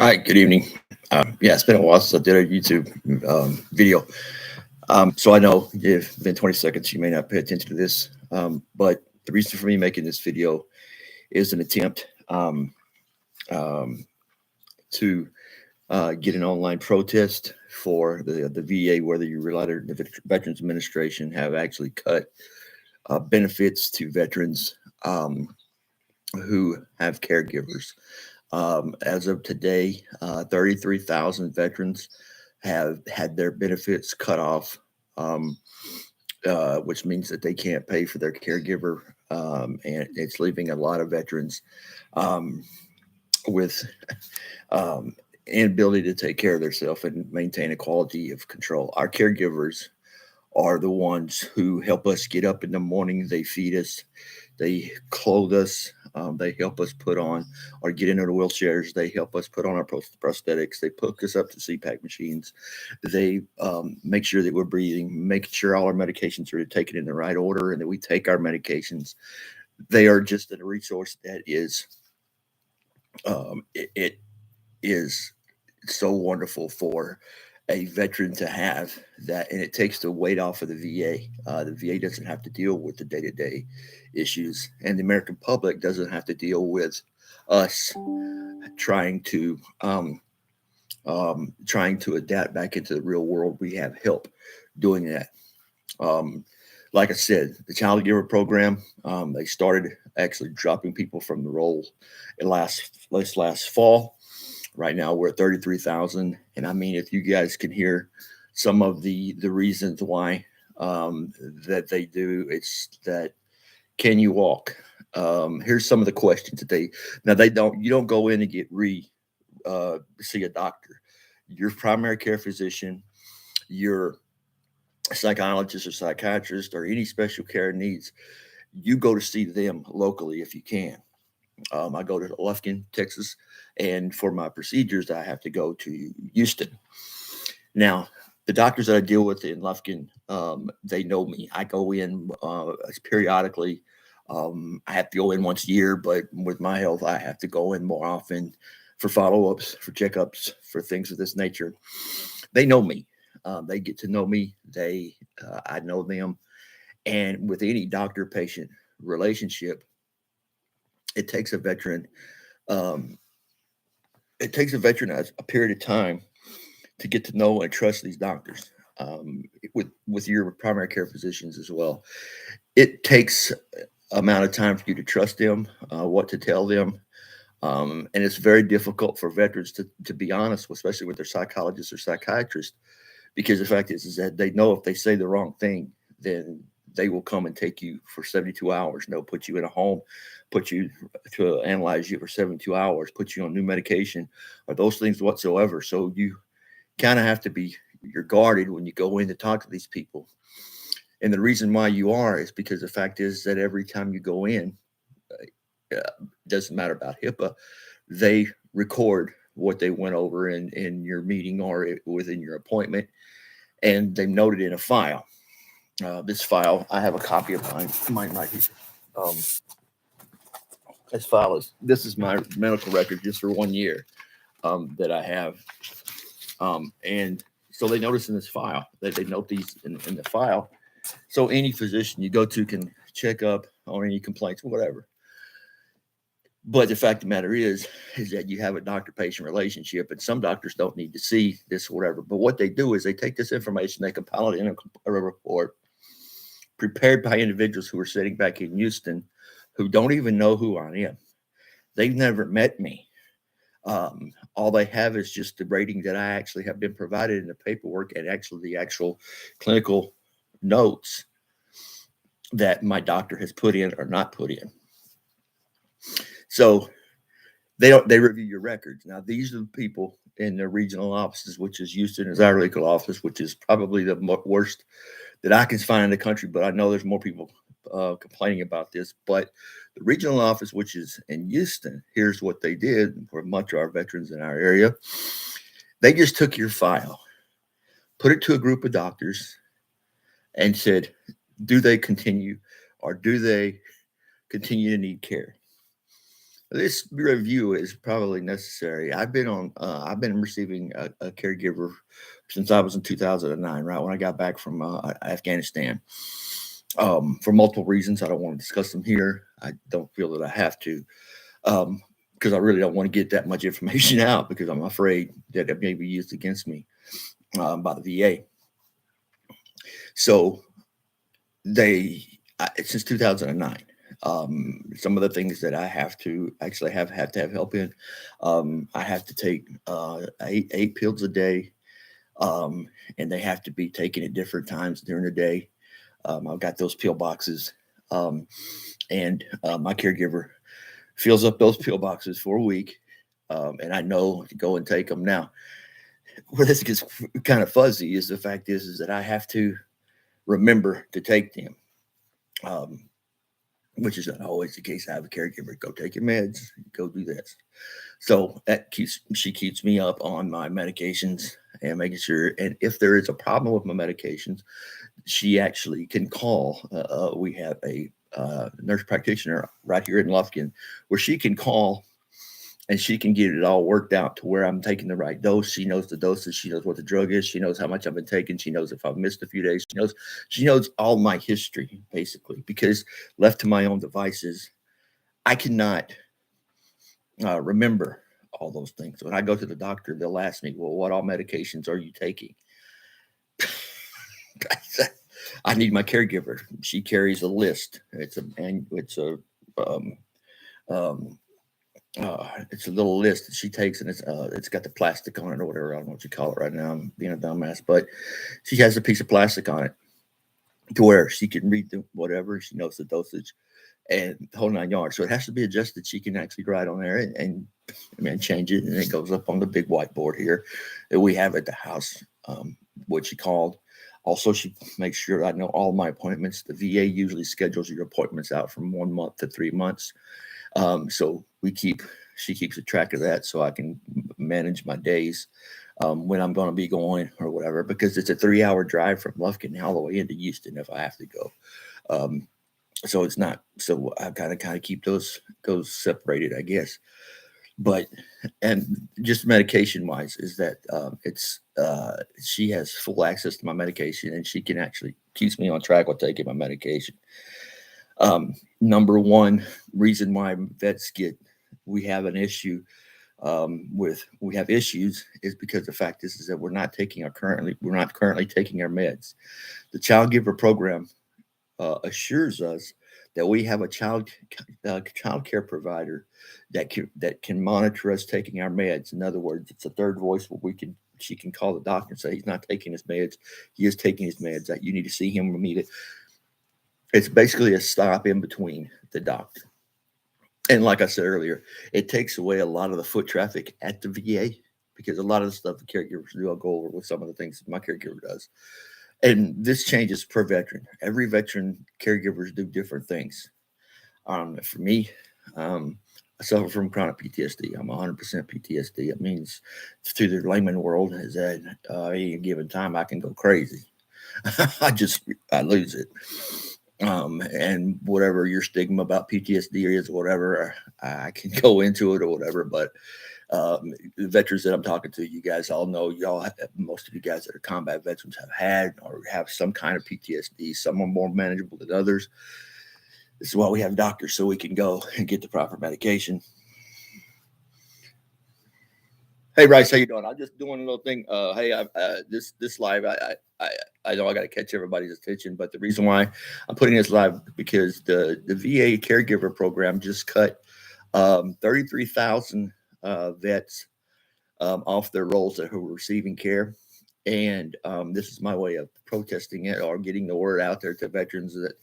Hi, good evening. Yeah, it's been a while since I did a YouTube video. So I know if in 20 seconds you may not pay attention to this, but the reason for me making this video is an attempt um, to get an online protest for the VA, whether you realize or the Veterans Administration have actually cut benefits to veterans who have caregivers. As of today, 33,000 veterans have had their benefits cut off, um, which means that they can't pay for their caregiver. And it's leaving a lot of veterans um, with inability to take care of themselves and maintain a quality of control. Our caregivers are the ones who help us get up in the morning. They feed us, they clothe us, they help us put on or get into the wheelchairs. They help us put on our prosthetics. They hook us up to CPAP machines. They make sure that we're breathing, making sure all our medications are taken in the right order and that we take our medications. They are just a resource that is, it is so wonderful for a veteran to have that, and it takes the weight off of the VA. The VA doesn't have to deal with the day-to-day issues, and the American public doesn't have to deal with us trying to trying to adapt back into the real world. We have help doing that. Um, like I said, the Child Giver Program, they started actually dropping people from the roll last fall. Right now, we're at 33,000, and I mean, if you guys can hear some of the reasons why that they do, it's that can you walk? Here's some of the questions that they don't. You don't go in and get see a doctor. Your primary care physician, your psychologist or psychiatrist, or any special care needs, you go to see them locally if you can. I go to Lufkin, Texas, and for my procedures, I have to go to Houston. Now, the doctors that I deal with in Lufkin, they know me. I go in periodically. I have to go in once a year, but with my health, I have to go in more often for follow-ups, for checkups, for things of this nature. They know me. They get to know me. I know them, and with any doctor-patient relationship, it takes a veteran um, it takes a veteran a period of time to get to know and trust these doctors, with your primary care physicians as well. It takes amount of time for you to trust them, what to tell them, and it's very difficult for veterans to be honest, especially with their psychologist or psychiatrist, because the fact is that they know if they say the wrong thing, then they will come and take you for 72 hours. And they'll put you in a home, put you to analyze you for 72 hours, put you on new medication, or those things whatsoever. So you kind of have to be you're guarded when you go in to talk to these people. And the reason why you are is because the fact is that every time you go in, it doesn't matter about HIPAA, they record what they went over in your meeting or within your appointment, and they noted in a file. This file, I have a copy of mine right here. Um, this is my medical record just for 1 year that I have, and so they notice in this file that they note these in the file. So any physician you go to can check up on any complaints, whatever. But the fact of the matter is that you have a doctor-patient relationship, and some doctors don't need to see this, or whatever. But what they do is they take this information, they compile it in a report prepared by individuals who are sitting back in Houston, who don't even know who I am. They've never met me. All they have is just the rating that I actually have been provided in the paperwork and actually the actual clinical notes that my doctor has put in or not put in. So they review your records. Now, these are the people in their regional offices, which is Houston is our legal office, which is probably the worst that I can find in the country. But I know there's more people complaining about this. But the regional office, which is in Houston, here's what they did for much of our veterans in our area. They just took your file, put it to a group of doctors, and said, do they continue or do they continue to need care? This review is probably necessary. I've been receiving a caregiver since I was in 2009, right when I got back from Afghanistan. For multiple reasons, I don't want to discuss them here. I don't feel that I have to, because I really don't want to get that much information out because I'm afraid that it may be used against me by the VA. So since 2009. Some of the things that I have to actually have to have help in, I have to take eight pills a day, um, and they have to be taken at different times during the day. I've got those pill boxes, um, and my caregiver fills up those pill boxes for a week, and I know to go and take them. Now, where this gets kind of fuzzy is the fact is that I have to remember to take them. Um, which is not always the case. I have a caregiver. Go take your meds. Go do this. So she keeps me up on my medications and making sure. And if there is a problem with my medications, she actually can call. We have a nurse practitioner right here in Lufkin where she can call and she can get it all worked out to where I'm taking the right dose. She knows the doses. She knows what the drug is. She knows how much I've been taking. She knows if I've missed a few days. She knows all my history basically because left to my own devices, I cannot remember all those things. When I go to the doctor, they'll ask me, "Well, what all medications are you taking?" I need my caregiver. She carries a list. Um, um, it's a little list that she takes, and it's got the plastic on it or whatever. I don't know what you call it right now. I'm being a dumbass, but she has a piece of plastic on it to where she can read the whatever. She knows the dosage and the whole 9 yards. So it has to be adjusted. She can actually write on there and change it, and it goes up on the big whiteboard here that we have at the house. What she called. Also, she makes sure I know all my appointments. The VA usually schedules your appointments out from 1 month to 3 months. So she keeps a track of that so I can manage my days when I'm going to be going or whatever, because it's a 3 hour drive from Lufkin all the way into Houston if I have to go. Um, so it's not, so I kind of keep those separated, I guess. But, and just medication wise is that she has full access to my medication and she can actually keeps me on track with taking my medication. Number one reason why vets get we have an issue we have issues is because the fact is that we're not currently taking our meds. The Child Giver Program assures us that we have a child care provider that can monitor us taking our meds. In other words, it's a third voice where we can she can call the doctor and say he's not taking his meds. He is taking his meds. That you need to see him or meet it. It's basically a stop in between the doctor. And like I said earlier, it takes away a lot of the foot traffic at the VA because a lot of the stuff the caregivers do, I'll go over with some of the things my caregiver does. And this changes per veteran. Every veteran caregivers do different things. For me, um, I suffer from chronic PTSD. I'm 100% PTSD. It means to the layman world is that any given time I can go crazy. I lose it. And whatever your stigma about PTSD is, or whatever, I can go into it or whatever. But the veterans that I'm talking to, you guys all know, most of you guys that are combat veterans have had or have some kind of PTSD. Some are more manageable than others. This is why we have doctors so we can go and get the proper medication. Hey Bryce, how you doing? I'm just doing a little thing. Hey, this live, I know I got to catch everybody's attention, but the reason why I'm putting this live because the VA Caregiver Program just cut 33,000 vets off their rolls that who were receiving care, and this is my way of protesting it or getting the word out there to veterans that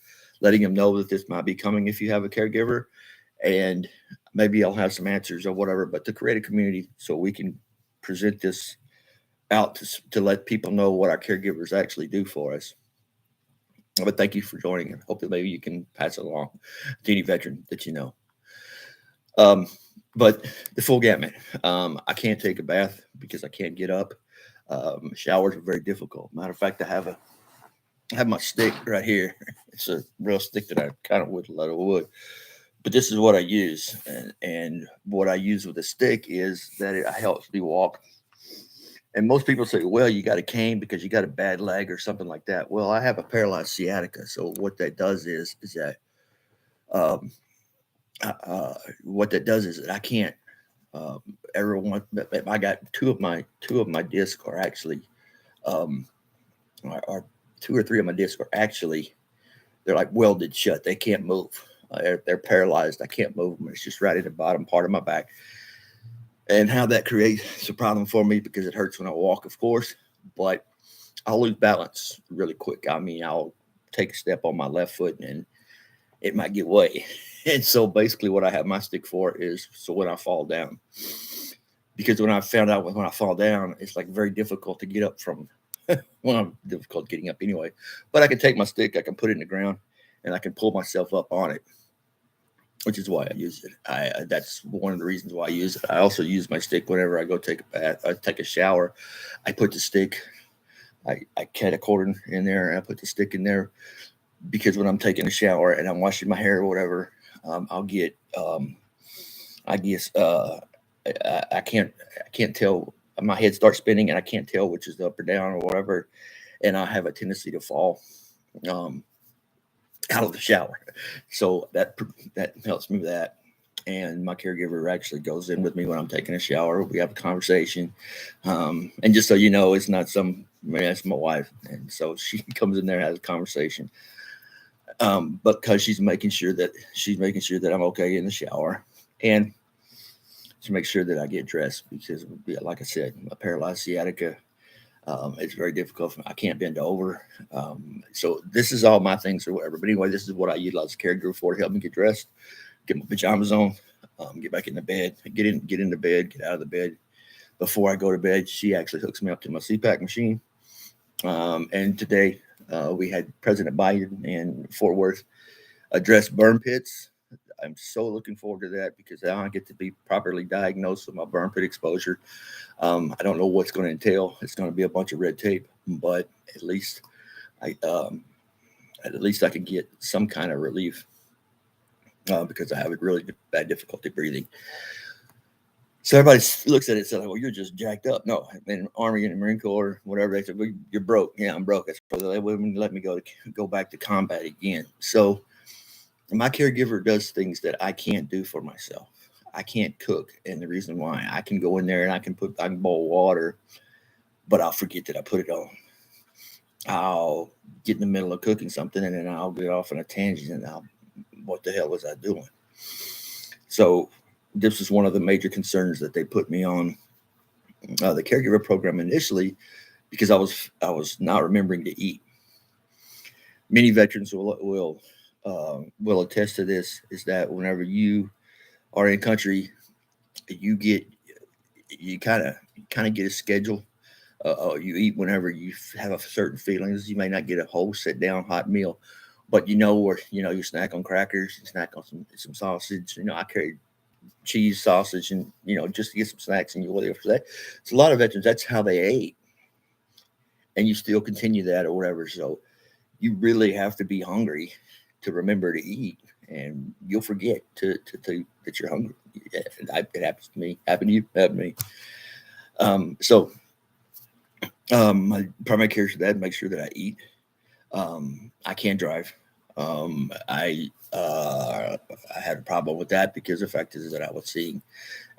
letting them know that this might be coming if you have a caregiver, and maybe I'll have some answers or whatever, but to create a community so we can present this out to let people know what our caregivers actually do for us. But thank you for joining, and hope that maybe you can pass it along to any veteran that you know. Um, but the full gamut. I can't take a bath because I can't get up. Showers are very difficult. Matter of fact, I have my stick right here. It's a real stick that I kind of would let it wood. But this is what I use, and what I use with a stick is that it helps me walk. And most people say, well, you got a cane because you got a bad leg or something like that. Well, I have a paralyzed sciatica. So what that does is that um, what that does is that I can't. Um, everyone, I got two of my discs are actually, um, are 2 or 3 of my discs are actually, they're like welded shut. They can't move. They're paralyzed. I can't move them. It's just right at the bottom part of my back, and how that creates a problem for me because it hurts when I walk, of course. But I'll lose balance really quick. I mean, I'll take a step on my left foot and it might get way. And so basically, what I have my stick for is so when I fall down, because when I found out when I fall down, it's like very difficult to get up from. Well, I'm difficult getting up anyway, but I can take my stick, I can put it in the ground, and I can pull myself up on it, which is why I use it. That's one of the reasons why I use it. I also use my stick whenever I go take a bath, I take a shower. I put the stick, I cut a cord in there, and I put the stick in there because when I'm taking a shower and I'm washing my hair or whatever, I'll get, I guess, I can't tell. My head starts spinning and I can't tell which is up or down or whatever, and I have a tendency to fall um, out of the shower. So that helps me with that. And my caregiver actually goes in with me when I'm taking a shower. We have a conversation, and just so you know, it's not some. I mean, that's my wife, and so she comes in there and has a conversation. But because she's making sure that I'm okay in the shower, and to make sure that I get dressed because, yeah, like I said, a paralyzed sciatica. It's very difficult. I can't bend over. So this is all my things or whatever. But anyway, this is what I utilize the caregiver for to help me get dressed, get my pajamas on, get back in the bed, get into bed, get out of the bed. Before I go to bed, she actually hooks me up to my CPAC machine. And today we had President Biden in Fort Worth address burn pits. I'm so looking forward to that because now I get to be properly diagnosed with my burn pit exposure. I don't know what's going to entail. It's going to be a bunch of red tape, but at least I at least I can get some kind of relief because I have a really bad difficulty breathing. So everybody looks at it and says, "Well, you're just jacked up." No, in the Army and the Marine Corps, whatever they said, well, "You're broke." Yeah, I'm broke. That's why they wouldn't let me go back to combat again. So my caregiver does things that I can't do for myself. I can't cook, and the reason why I can go in there and I can boil water, but I'll forget that I put it on. I'll get in the middle of cooking something and then I'll get off on a tangent and what the hell was I doing? So this is one of the major concerns that they put me on the caregiver program initially because I was not remembering to eat. Many veterans will attest to this. Is that whenever you are in country, you get you kind of get a schedule. You eat whenever you have a certain feelings. You may not get a whole sit down hot meal, but where you snack on crackers, you snack on some sausage. I carry cheese, sausage, and just to get some snacks and you whatever that. It's a lot of veterans. That's how they ate, and you still continue that or whatever. So you really have to be hungry to remember to eat, and you'll forget to that you're hungry. It happens to me. Happened to you. Happened to me. So my primary care is that make sure that I eat. I can't drive. I had a problem with that because the fact is that I was seeing,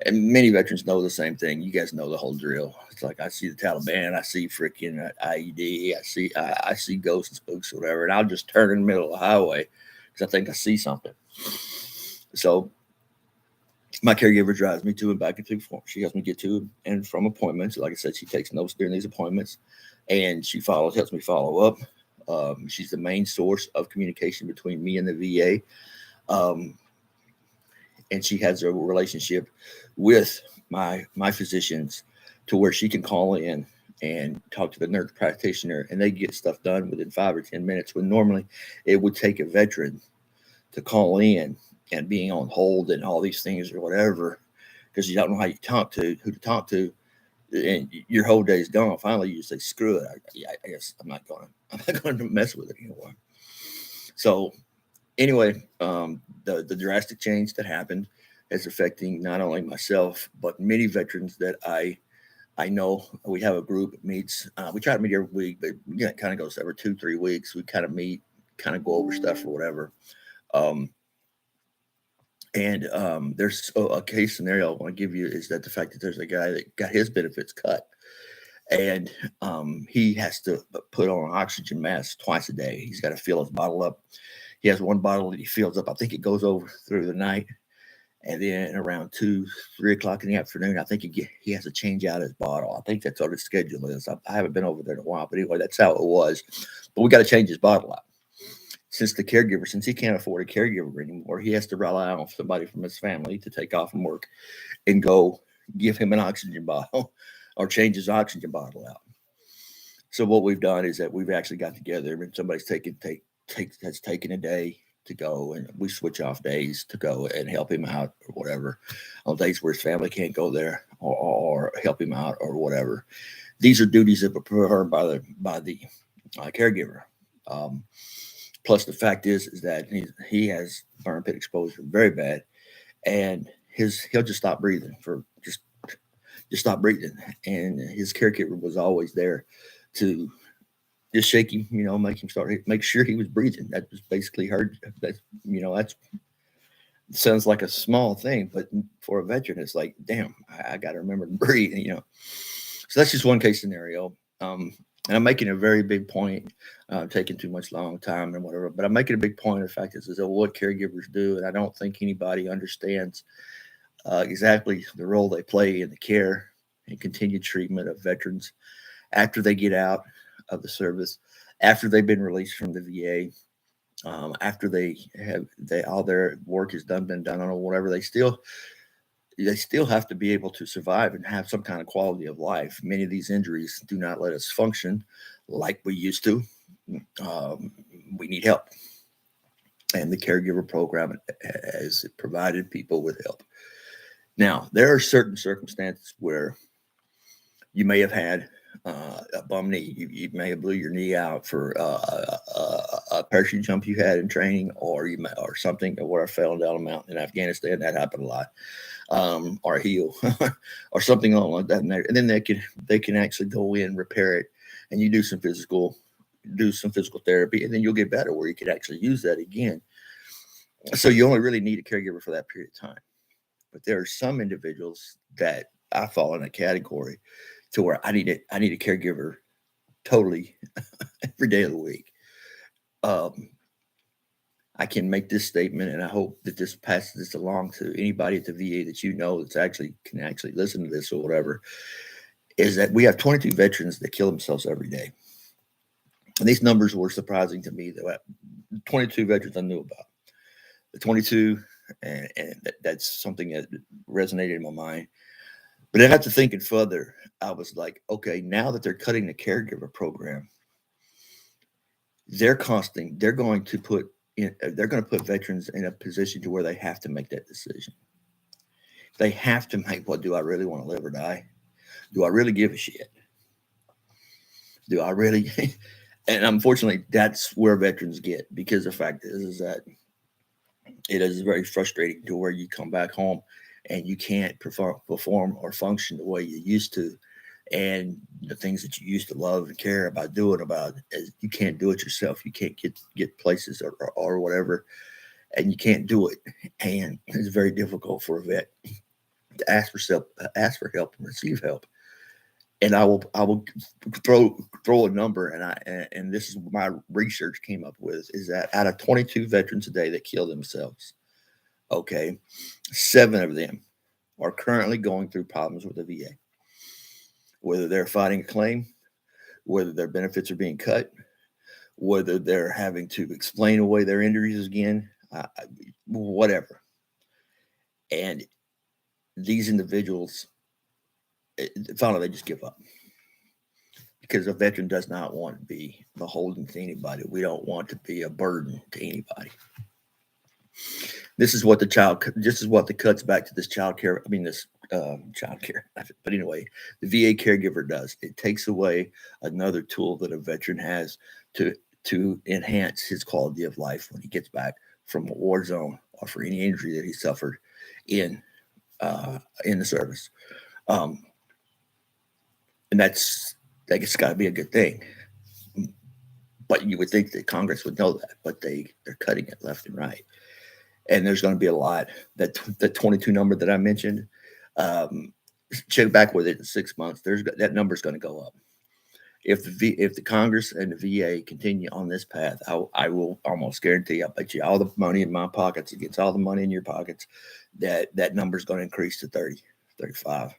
and many veterans know the same thing. You guys know the whole drill. It's like I see the Taliban, I see freaking IED, I see ghosts and spooks or whatever, and I'll just turn in the middle of the highway because I think I see something. So my caregiver drives me to and back and forth. She helps me get to and from appointments. Like I said, she takes notes during these appointments, and she helps me follow up. She's the main source of communication between me and the VA, and she has a relationship with my physicians to where she can call in and talk to the nurse practitioner, and they get stuff done within 5 or 10 minutes. When normally it would take a veteran to call in and being on hold and all these things or whatever, because you don't know who to talk to, and your whole day's gone. Finally, you say, "Screw it! I guess I'm not going to mess with it anymore." So Anyway, the drastic change that happened is affecting not only myself but many veterans that I know. We have a group that meets. We try to meet every week, but it kind of goes every 2 3 weeks. We kind of meet, kind of go over stuff or whatever. Um, and there's a case scenario I want to give you is that the fact that there's a guy that got his benefits cut, and he has to put on an oxygen mask twice a day. He's got to fill his bottle up. He has one bottle that he fills up. I think it goes over through the night, and then around 2 3 o'clock in the afternoon, I think he has to change out his bottle. I think that's what his schedule is. I haven't been over there in a while, but anyway, that's how it was. But we got to change his bottle out. Since he can't afford a caregiver anymore, he has to rely on somebody from his family to take off from work and go give him an oxygen bottle or change his oxygen bottle out. So what we've done is that we've actually got together and somebody's has taken a day to go, and we switch off days to go and help him out or whatever on days where his family can't go there, or help him out or whatever. These are duties that are preferred by the caregiver. Um, Plus, the fact is that he has burn pit exposure very bad, and he'll just stop breathing for just stop breathing, and his caregiver was always there to just shake him, make him make sure he was breathing. That was basically her. That that's sounds like a small thing, but for a veteran, it's like, damn, I got to remember to breathe. So that's just one case scenario. And I'm making a very big point, taking too much long time and whatever, but I'm making a big point of the fact is what caregivers do, and I don't think anybody understands exactly the role they play in the care and continued treatment of veterans after they get out of the service, after they've been released from the VA, after they all their work has been done on or whatever. They still have to be able to survive and have some kind of quality of life. Many of these injuries do not let us function like we used to. Um, we need help, and the caregiver program has provided people with help. Now, there are certain circumstances where you may have had a bum knee. You may have blew your knee out for a parachute jump you had in training, or something, or where I fell down a mountain in Afghanistan. That happened a lot. Or a heel, or something like that. And then they can actually go in, repair it, and you do some physical therapy, and then you'll get better where you can actually use that again. So you only really need a caregiver for that period of time. But there are some individuals that I fall in a category to where I need a caregiver totally every day of the week. Um, I can make this statement, and I hope that this passes this along to anybody at the VA that that's actually can actually listen to this or whatever. Is that we have 22 veterans that kill themselves every day, and these numbers were surprising to me. That 22 veterans I knew about, the 22, and that's something that resonated in my mind. But then after thinking further, I was like, okay, now that they're cutting the caregiver program, they're going to put veterans in a position to where they have to make that decision. They have to make, what do I really want to live or die? Do I really give a shit? Do I really? And unfortunately, that's where veterans get, because the fact is that it is very frustrating to where you come back home and you can't perform or function the way you used to, and the things that you used to love and care about doing about is you can't do it yourself. You can't get places or whatever, and you can't do it, and it's very difficult for a vet to ask for help and receive help. And I will throw a number, and this is what my research came up with, is that out of 22 veterans a day that kill themselves, okay, 7 of them are currently going through problems with the VA, whether they're fighting a claim, whether their benefits are being cut, whether they're having to explain away their injuries again, whatever. And these individuals, finally, they just give up, because a veteran does not want to be beholden to anybody. We don't want to be a burden to anybody. This is what the cuts back to this child care. I mean, this child care. But anyway, the VA caregiver does. It takes away another tool that a veteran has to enhance his quality of life when he gets back from a war zone or for any injury that he suffered in in the service. Um, and that's got to be a good thing. But you would think that Congress would know that, but they're cutting it left and right. And there's going to be a lot. The 22 number that I mentioned, um, check back with it in 6 months. That number is going to go up. If the Congress and the VA continue on this path, I will almost guarantee. I bet you all the money in my pockets against all the money in your pockets, that number is going to increase to 30, 35,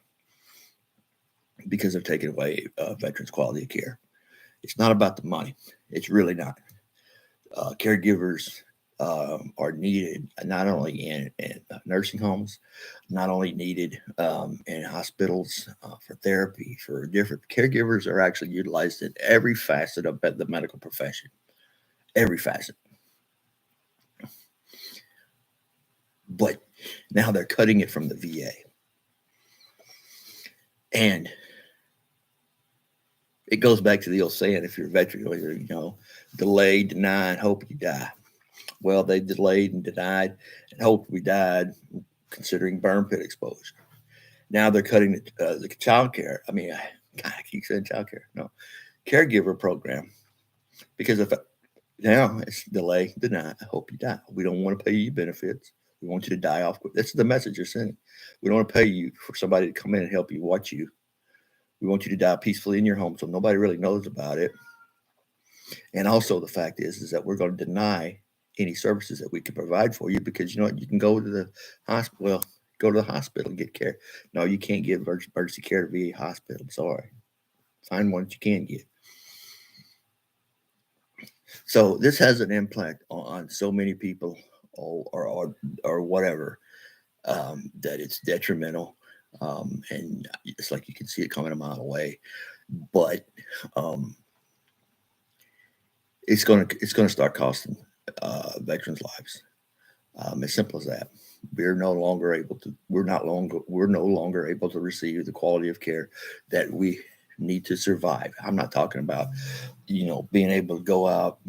because they're taking away veterans' quality of care. It's not about the money. It's really not. Caregivers are needed not only in nursing homes, not only needed in hospitals for therapy, for different caregivers are actually utilized in every facet of the medical profession, every facet. But now they're cutting it from the VA. And it goes back to the old saying, if you're a veteran, delay, deny, and hope you die. Well, they delayed and denied and hoped we died, considering burn pit exposure. Now they're cutting the child care. I mean, God, I keep saying child care. No, caregiver program. Because if now it's delay, deny, I hope you die. We don't want to pay you benefits. We want you to die off. That's the message you're sending. We don't want to pay you for somebody to come in and help you watch you. We want you to die peacefully in your home so nobody really knows about it. And also the fact is that we're going to deny any services that we can provide for you, because you can go to the hospital. Well, go to the hospital and get care. No, you can't get emergency care to VA hospital. I'm sorry. Find one that you can get. So this has an impact on so many people, or whatever, that it's detrimental. And it's like you can see it coming a mile away. But it's gonna start costing veterans' lives. As simple as that. We're no longer able able to receive the quality of care that we need to survive. I'm not talking about being able to go out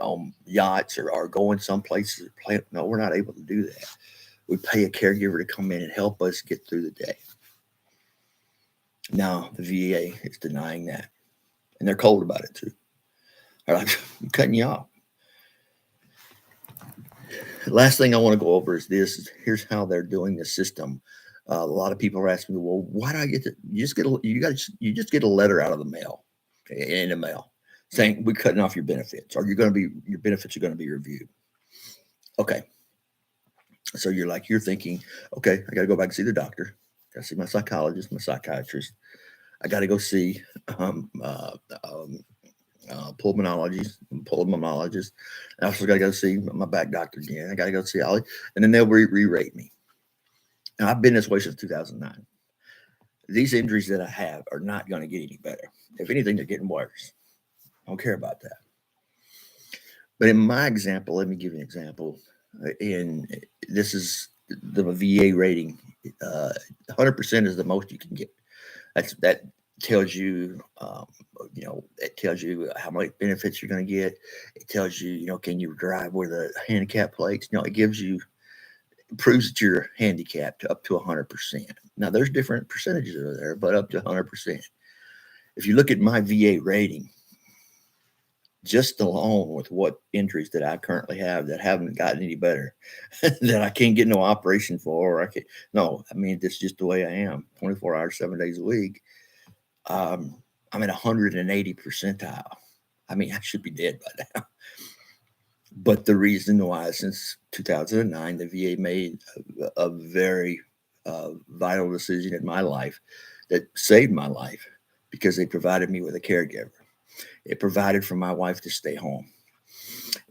on yachts or going some places. No, we're not able to do that. We pay a caregiver to come in and help us get through the day. Now the VA is denying that, and they're cold about it too. They're like, I'm cutting you off. Last thing I want to go over is this. Here's how they're doing the system. A lot of people are asking me, well, why do I get to? You just get a letter out of the mail, in the mail, saying we're cutting off your benefits, or your benefits are going to be reviewed. Okay. So you're thinking, okay, I got to go back and see the doctor. Got to see my psychologist, my psychiatrist. I got to go see pulmonologist. I also got to go see my back doctor again. I got to go see Ollie, and then they'll re-rate me. Now, I've been this way since 2009. These injuries that I have are not going to get any better. If anything, they're getting worse. I don't care about that. But in my example, let me give you an example. This is the VA rating. 100% is the most you can get. That tells you, it tells you how much benefits you're going to get. It tells you, can you drive with a handicap plates? It proves that you're handicapped up to 100%. Now, there's different percentages over there, but up to 100%. If you look at my VA rating, just alone with what injuries that I currently have that haven't gotten any better, that I can't get no operation for, it's just the way I am, 24 hours, 7 days a week. I'm at 180 percentile. I should be dead by now. But the reason why, since 2009, the VA made a very vital decision in my life that saved my life, because they provided me with a caregiver. It provided for my wife to stay home.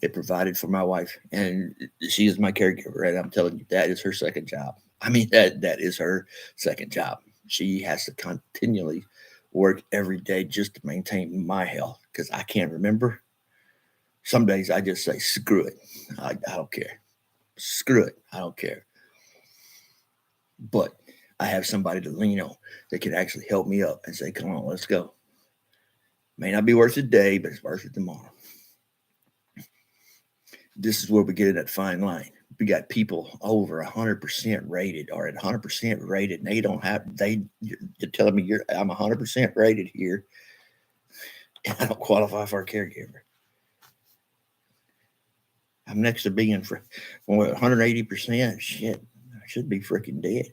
It provided for my wife, and she is my caregiver. And I'm telling you, that is her second job. That is her second job. She has to continually work every day just to maintain my health, because I can't remember. Some days I just say, screw it. I don't care. Screw it. I don't care. But I have somebody to lean on that can actually help me up and say, come on, let's go. May not be worth it today, but it's worth it tomorrow. this is where we get in that fine line. We got people over 100% rated or at 100% rated, and you're telling me I'm 100% rated here, and I don't qualify for a caregiver. I'm next to being for 180%. Shit, I should be freaking dead.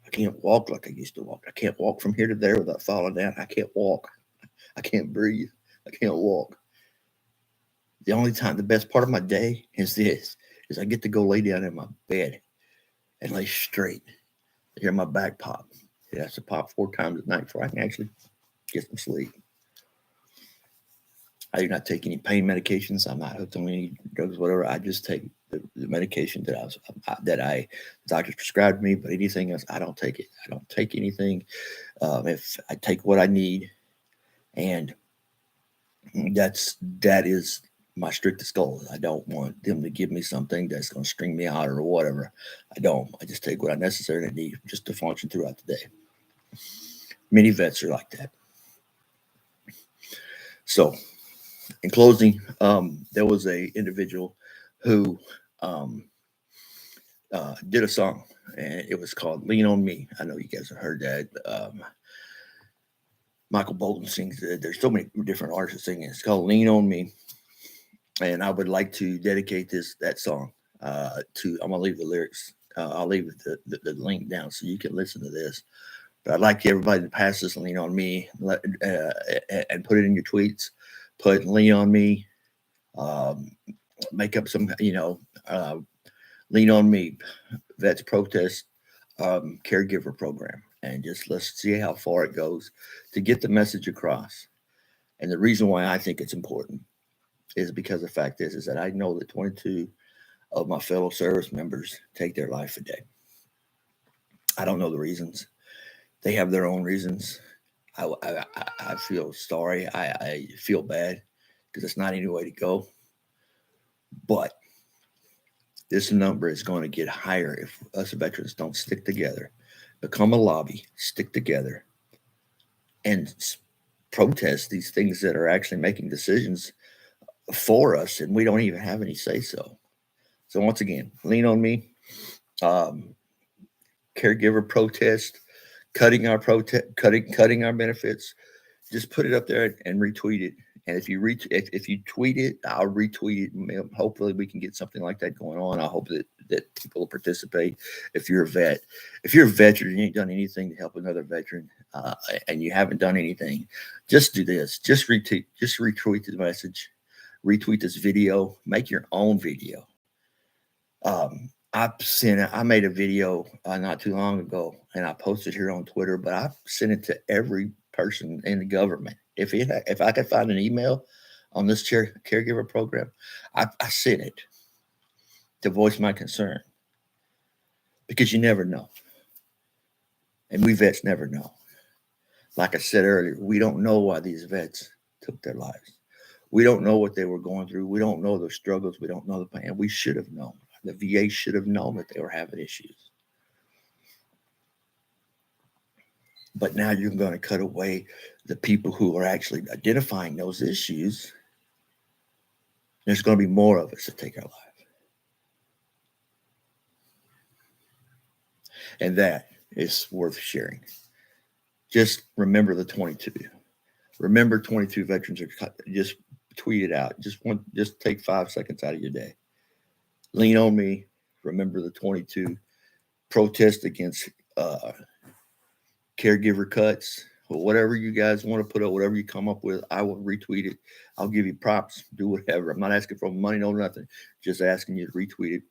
I can't walk like I used to walk. I can't walk from here to there without falling down. I can't walk. I can't breathe. I can't walk. The only time, the best part of my day is I get to go lay down in my bed and lay straight. Hear my back pop. It has to pop 4 times a night before I can actually get some sleep. I do not take any pain medications. I'm not hooked on any drugs, whatever. I just take the medication that the doctors prescribed me. But anything else, I don't take it. I don't take anything. If I take what I need, and that is my strictest goal. I don't want them to give me something that's going to string me out or whatever. I don't. I just take what I necessarily need just to function throughout the day. Many vets are like that. So, in closing, there was a individual who did a song, and it was called "Lean on Me." I know you guys have heard that. Michael Bolton sings. There's so many different artists singing. It's called "Lean on Me," and I would like to dedicate that song to. I'm gonna leave the lyrics. I'll leave the link down so you can listen to this. But I'd like everybody to pass this "Lean on Me" and put it in your tweets. Put "Lean on Me." Make up some, "Lean on Me," vets protest caregiver program, and just let's see how far it goes to get the message across. And the reason why I think it's important is because the fact is that I know that 22 of my fellow service members take their life a day. I don't know the reasons. They have their own reasons. I feel sorry. I feel bad because it's not any way to go. But this number is going to get higher if us veterans don't stick together, become a lobby, stick together, and protest these things that are actually making decisions for us, and we don't even have any say so. So once again, "Lean on Me," caregiver protest, cutting our benefits. Just put it up there and retweet it. And if you tweet it, I'll retweet it. Hopefully, we can get something like that going on. I hope that people will participate. If you're a veteran, and you ain't done anything to help another veteran, and you haven't done anything, just do this. Just retweet the message, retweet this video, make your own video. I made a video not too long ago, and I posted here on Twitter, but I sent it to every person in the government. If I could find an email on this caregiver program, I sent it to voice my concern, because you never know, and we vets never know. Like I said earlier, we don't know why these vets took their lives. We don't know what they were going through. We don't know the struggles. We don't know the pain. We should have known. The VA should have known that they were having issues. But now you're going to cut away the people who are actually identifying those issues. There's going to be more of us that take our life. And that is worth sharing. Just remember the 22. Remember 22 veterans just tweet it out. Just take 5 seconds out of your day. Lean on me. Remember the 22. Protest against caregiver cuts, or whatever you guys want to put up, whatever you come up with, I will retweet it. I'll give you props, do whatever. I'm not asking for money, no nothing. Just asking you to retweet it,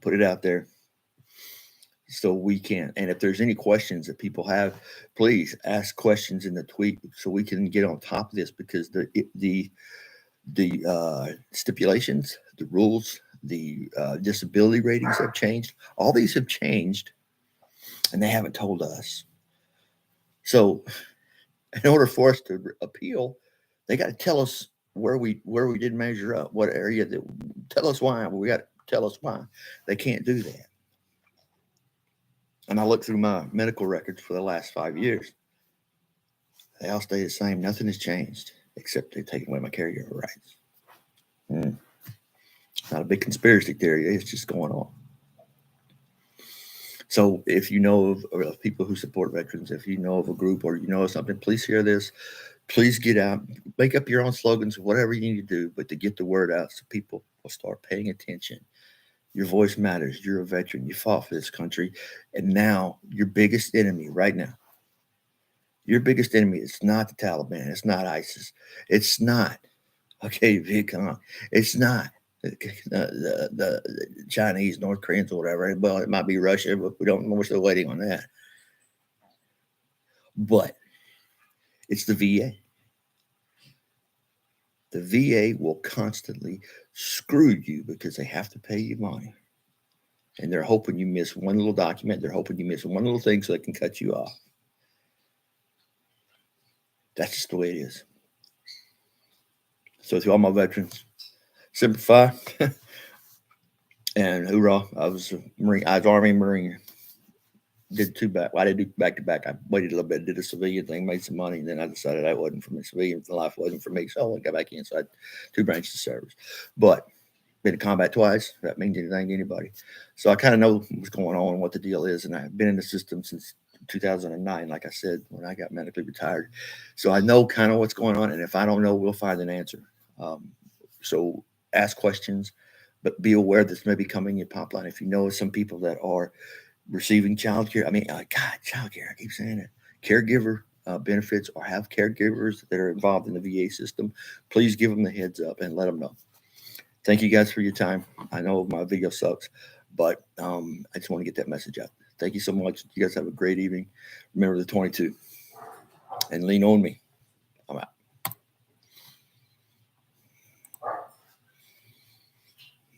put it out there so we can. And if there's any questions that people have, please ask questions in the tweet so we can get on top of this, because the stipulations, the rules, the disability ratings have changed. All these have changed, and they haven't told us. So in order for us to appeal, they got to tell us where we didn't measure up, what area tell us why. We got to tell us why. They can't do that. And I looked through my medical records for the last 5 years. They all stay the same. Nothing has changed except they've taken away my caregiver rights. Mm. Not a big conspiracy theory. It's just going on. So if you know of people who support veterans, if you know of a group or you know of something, please share this. Please get out, make up your own slogans, whatever you need to do, but to get the word out so people will start paying attention. Your voice matters. You're a veteran. You fought for this country. And now your biggest enemy right now, your biggest enemy is not the Taliban. It's not ISIS. It's not, okay, Viet Cong. It's not the Chinese, North Koreans, or whatever. Well, it might be Russia, but we don't know. We're still waiting on that. But it's the VA. The VA will constantly screw you because they have to pay you money. And they're hoping you miss one little document. They're hoping you miss one little thing so they can cut you off. That's just the way it is. So to all my veterans, Semper Fi and hoorah! I was a Marine. I was Army Marine. Did two back. Well, I didn't do back to back. I waited a little bit, did a civilian thing, made some money, and then I decided that wasn't for me. Civilian life wasn't for me, so I got back inside two branches of service. But been in combat twice. If that means anything to anybody. So I kind of know what's going on and what the deal is, and I've been in the system since 2009. Like I said, when I got medically retired, so I know kind of what's going on. And if I don't know, we'll find an answer. Um, so ask questions, but be aware this may be coming in your pipeline. If you know some people that are receiving child care. I mean, God, child care. I keep saying it. Caregiver benefits or have caregivers that are involved in the VA system. Please give them the heads up and let them know. Thank you guys for your time. I know my video sucks, but I just want to get that message out. Thank you so much. You guys have a great evening. Remember the 22 and lean on me. I'm out.